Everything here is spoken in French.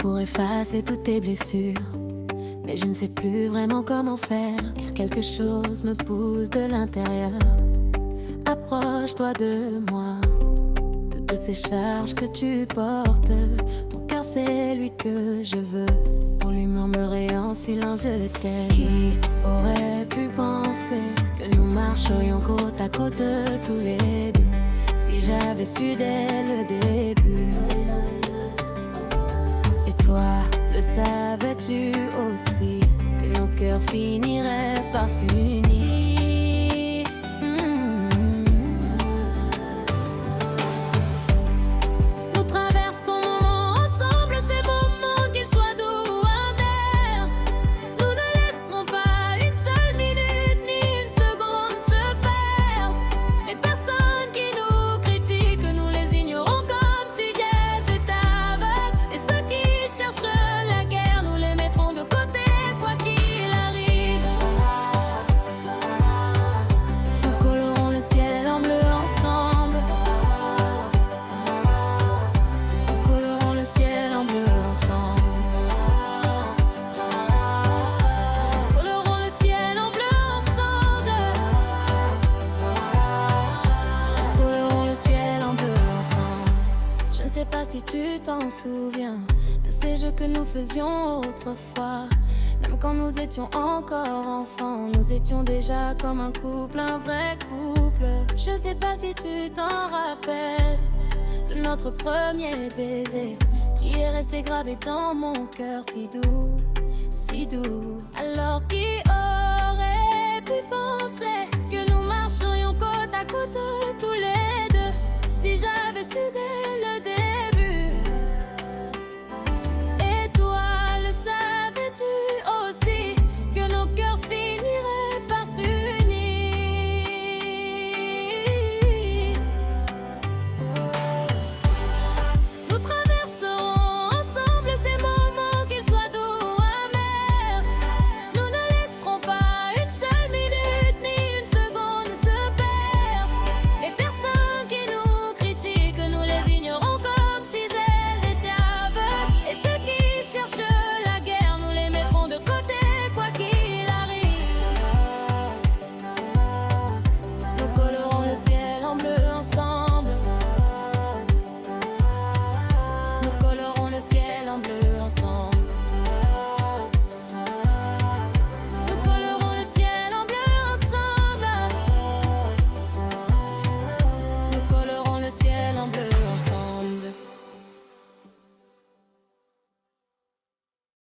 pour effacer toutes tes blessures. Mais je ne sais plus vraiment comment faire, car quelque chose me pousse de l'intérieur. Approche-toi de moi, de toutes ces charges que tu portes. Ton cœur c'est lui que je veux, pour lui murmurer en silence je t'aime. Qui aurait pu penser que nous marcherions côte à côte tous les deux, si j'avais su dès le début. Et toi, le savais-tu aussi, que nos cœurs finiraient par s'unir? Nous traversons ensemble ces moments, qu'ils soient doux ou amers. Nous ne laisserons pas une seule minute ni une seconde se perdre. Les personnes qui nous critiquent, nous les ignorons comme si Dieu était aveugle. Et ceux qui cherchent la guerre, nous les mettrons de côté, quoi qu'il arrive. Nous colorons le ciel en bleu ensemble. Nous colorons le ciel en bleu ensemble. Nous colorons le ciel en bleu ensemble. Nous colorons le ciel en bleu ensemble. Je ne sais pas si tu t'en souviens de ces jeux que nous faisions autrefois. Même quand nous étions encore enfants, nous étions déjà comme un couple, un vrai couple. Je ne sais pas si tu t'en rappelles de notre premier baiser, qui est resté gravé dans mon cœur si doux, si doux. Alors qui aurait pu penser que nous marcherions côte à côte tous les deux, si j'avais su dès